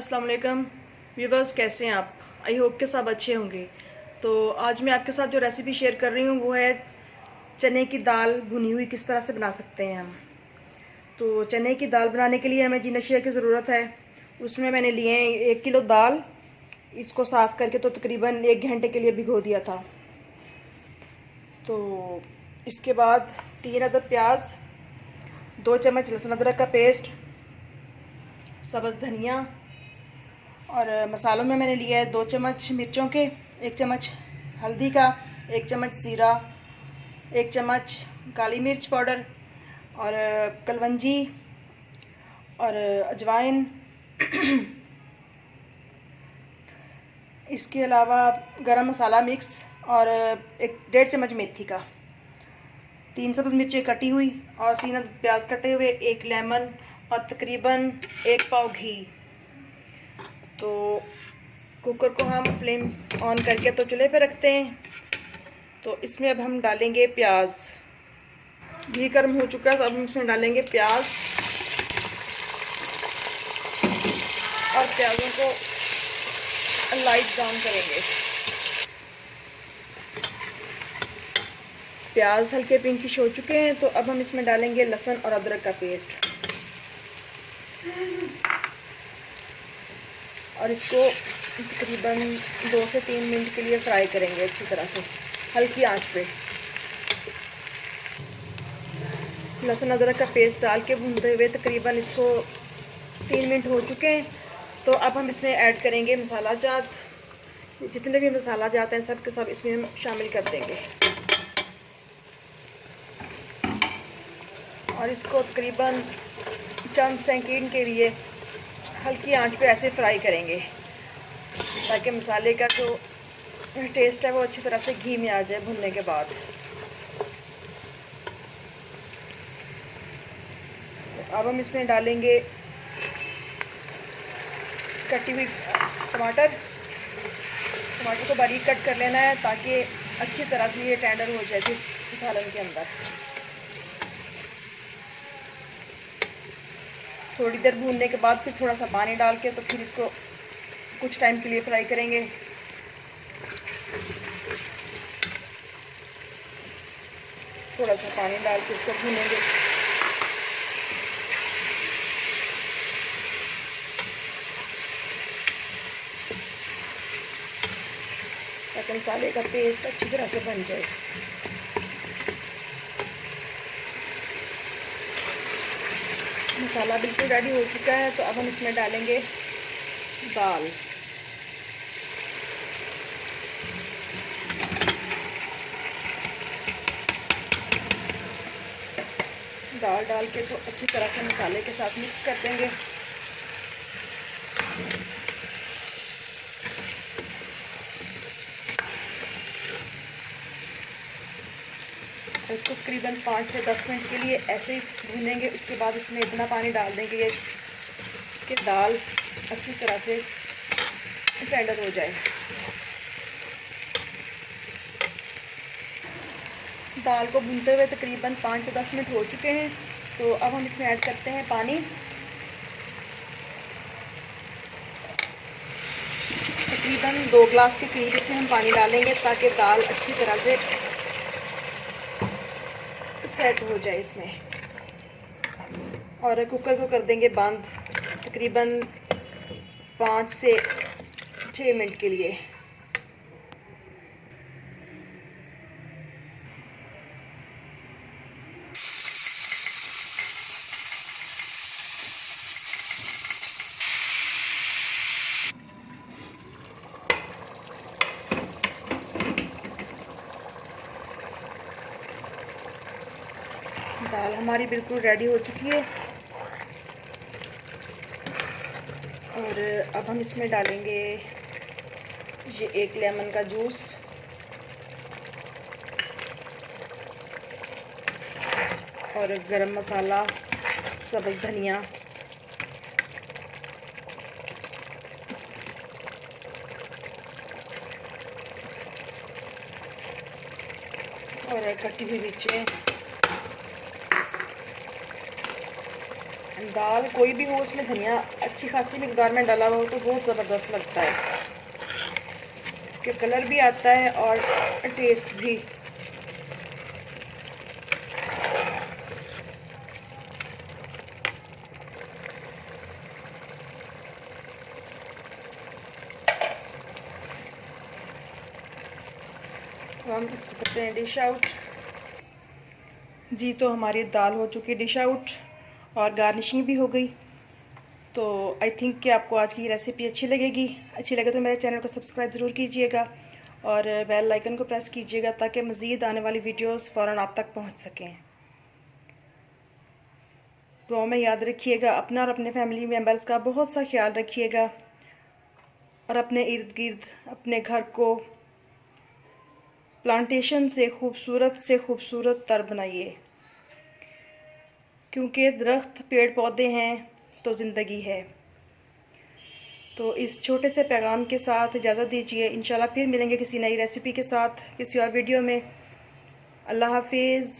अस्सलाम वालेकुम व्यूवर्स, कैसे हैं आप? आई होप के सब अच्छे होंगे। तो आज मैं आपके साथ जो रेसिपी शेयर कर रही हूँ वो है चने की दाल भुनी हुई किस तरह से बना सकते हैं हम। तो चने की दाल बनाने के लिए हमें जिन अशिया की ज़रूरत है उसमें मैंने लिए हैं 1 किलो दाल। इसको साफ़ करके तो तकरीबन 1 घंटे के लिए भिगो दिया था। तो इसके बाद 3 अदद प्याज, 2 चम्मच लहसुन अदरक का पेस्ट, सब्ज़ धनिया और मसालों में मैंने लिया है 2 चम्मच मिर्चों के, 1 चम्मच हल्दी का, 1 चम्मच ज़ीरा, 1 चम्मच काली मिर्च पाउडर और कलवंजी और अजवाइन। इसके अलावा गरम मसाला मिक्स और 1.5 चम्मच मेथी का, 3 सब्ज़ मिर्चें कटी हुई और 3 प्याज कटे हुए, 1 लेमन और तकरीबन 1 पाव घी। तो कुकर को हम फ्लेम ऑन करके तो चूल्हे पे रखते हैं। तो इसमें अब हम डालेंगे प्याज। घी गर्म हो चुका है तो अब हम इसमें डालेंगे प्याज और प्याज़ों को लाइट ब्राउन करेंगे। प्याज हल्के पिंकिश हो चुके हैं तो अब हम इसमें डालेंगे लहसुन और अदरक का पेस्ट और इसको तकरीबन 2 से 3 मिनट के लिए फ्राई करेंगे अच्छी तरह से हल्की आंच पे। लहसुन अदरक का पेस्ट डाल के भूनते हुए तकरीबन इसको 3 मिनट हो चुके हैं। तो अब हम इसमें ऐड करेंगे मसाला जात। जितने भी मसाला जात हैं सब के सब इसमें हम शामिल कर देंगे और इसको तकरीबन चंद सेकंड के लिए हल्की आंच पे ऐसे फ्राई करेंगे ताकि मसाले का जो टेस्ट है वो अच्छी तरह से घी में आ जाए भुनने के बाद। अब हम इसमें डालेंगे कटी हुई टमाटर को बारीक कट कर लेना है ताकि अच्छी तरह से ये टेंडर हो जाए सालन के अंदर। थोड़ी देर भूनने के बाद फिर थोड़ा सा पानी डाल के तो फिर इसको कुछ टाइम के लिए फ्राई करेंगे। थोड़ा सा पानी डाल के इसको भूनेंगे। ताकि मसाले का पेस्ट अच्छी तरह से बन जाए। मसाला बिल्कुल रेडी हो चुका है तो अब हम इसमें डालेंगे दाल। दाल डाल के तो अच्छी तरह से मसाले के साथ मिक्स कर देंगे। इसको तकरीबन 5 से 10 मिनट के लिए ऐसे ही भूनेंगे। उसके बाद इसमें इतना पानी डाल देंगे कि दाल अच्छी तरह से टेंडर हो जाए। दाल को भूनते हुए तकरीबन 5 से 10 मिनट हो चुके हैं। तो अब हम इसमें ऐड करते हैं पानी। तकरीबन 2 गिलास के करीब इसमें हम पानी डालेंगे ताकि दाल अच्छी तरह से सेट हो जाए इसमें। और कुकर को कर देंगे बंद तकरीबन 5 से 6 मिनट के लिए। दाल हमारी बिल्कुल रेडी हो चुकी है और अब हम इसमें डालेंगे ये 1 लेमन का जूस और गरम मसाला, सब्ज़ धनिया और कटी हुई मिर्चें दाल कोई भी हो उसमें धनिया अच्छी खासी मिकदार में डाला हो तो बहुत ज़बरदस्त लगता है, कि कलर भी आता है और टेस्ट भी। तो हम इसको करते हैं डिश आउट। जी, तो हमारी दाल हो चुकी डिश आउट और गार्निशिंग भी हो गई। तो आई थिंक कि आपको आज की रेसिपी अच्छी लगेगी। अच्छी लगे तो मेरे चैनल को सब्सक्राइब ज़रूर कीजिएगा और बेल आइकन को प्रेस कीजिएगा ताकि मज़ीद आने वाली वीडियोस फ़ौरन आप तक पहुंच सकें। दुआ में याद रखिएगा, अपना और अपने फैमिली मेम्बर्स का बहुत सा ख्याल रखिएगा और अपने इर्द गिर्द अपने घर को प्लांटेशन से खूबसूरत तर बनाइए, क्योंकि दरख्त पेड़ पौधे हैं तो ज़िंदगी है। तो इस छोटे से पैगाम के साथ इजाज़त दीजिए। इंशाल्लाह फिर मिलेंगे किसी नई रेसिपी के साथ किसी और वीडियो में। अल्लाह हाफिज़।